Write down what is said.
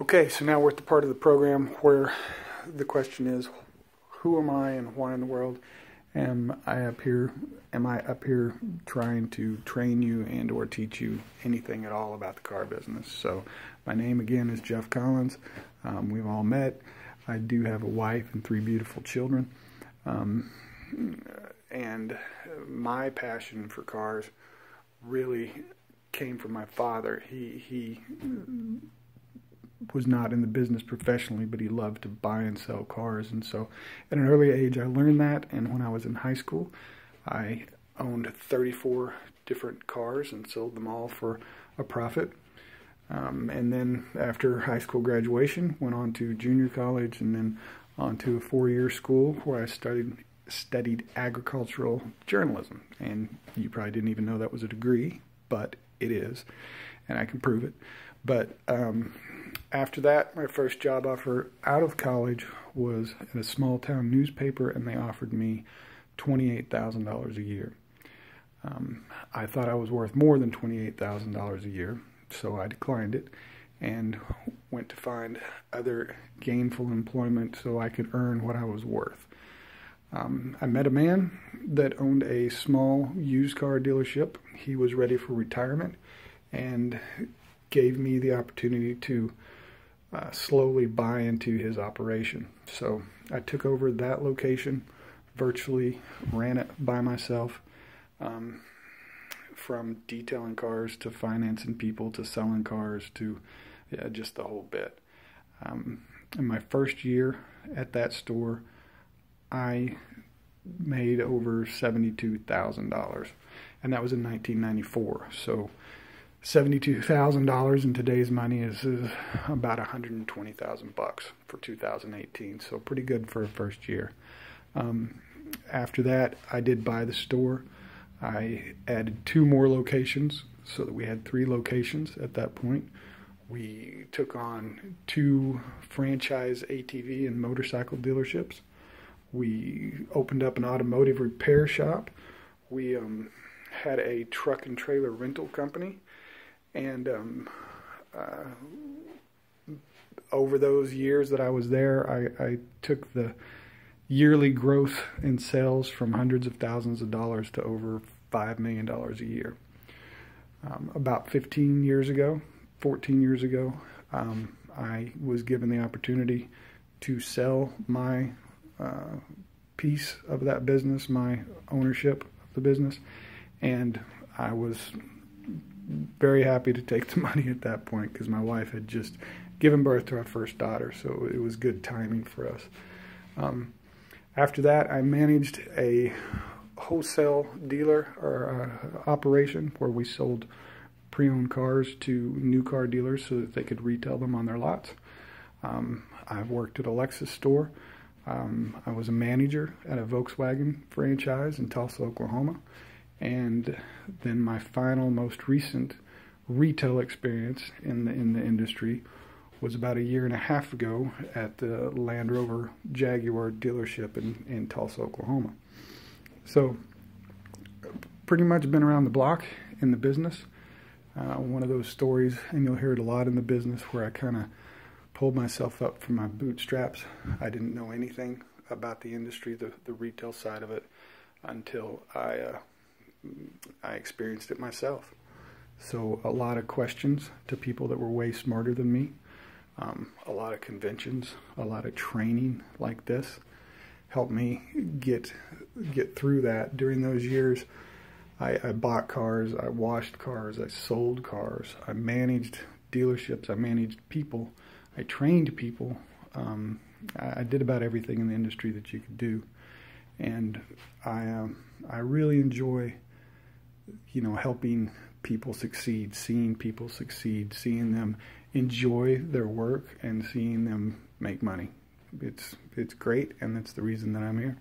Okay, so now we're at the part of the program where the question is, who am I and why in the world am I up here trying to train you and or teach you anything at all about the car business? So my name again is Jeff Collins. We've all met. I do have a wife and 3 beautiful children. And my passion for cars really came from my father. He was not in the business professionally, but he loved to buy and sell cars. And so at an early age, I learned that. And when I was in high school, I owned 34 different cars and sold them all for a profit. And then after high school graduation, went on to junior college and then on to a 4-year school where I studied agricultural journalism. And you probably didn't even know that was a degree, but it is, and I can prove it. But after that, my first job offer out of college was at a small town newspaper, and they offered me $28,000 a year. I thought I was worth more than $28,000 a year, so I declined it and went to find other gainful employment so I could earn what I was worth. I met a man that owned a small used car dealership. He was ready for retirement and gave me the opportunity to slowly buy into his operation. So I took over that location, virtually ran it by myself, from detailing cars to financing people to selling cars to just the whole bit. In my first year at that store, I made over $72,000, and that was in 1994. So $72,000 in today's money is about $120,000 for 2018. So pretty good for a first year. After that, I did buy the store. I added 2 more locations so that we had 3 locations at that point. We took on 2 franchise ATV and motorcycle dealerships. We opened up an automotive repair shop. We had a truck and trailer rental company. And over those years that I was there, I took the yearly growth in sales from hundreds of thousands of dollars to over $5 million a year. About 14 years ago, I was given the opportunity to sell my piece of that business, my ownership of the business, and I was very happy to take the money at that point because my wife had just given birth to our first daughter, so it was good timing for us. After that, I managed a wholesale dealer or operation where we sold pre-owned cars to new car dealers so that they could retail them on their lots. I've worked at a Lexus store. I was a manager at a Volkswagen franchise in Tulsa, Oklahoma. And then my final, most recent retail experience in the industry was about 1.5 years ago at the Land Rover Jaguar dealership in Tulsa, Oklahoma. So pretty much been around the block in the business. One of those stories, and you'll hear it a lot in the business, where I kind of pulled myself up from my bootstraps. I didn't know anything about the industry, the retail side of it, until I experienced it myself. So a lot of questions to people that were way smarter than me, a lot of conventions, a lot of training like this helped me get through that. During those years, I bought cars, I washed cars, I sold cars, I managed dealerships, I managed people, I trained people. I did about everything in the industry that you could do, and I really enjoy helping people succeed, seeing people succeed, seeing them enjoy their work and seeing them make money. It's great, and that's the reason that I'm here.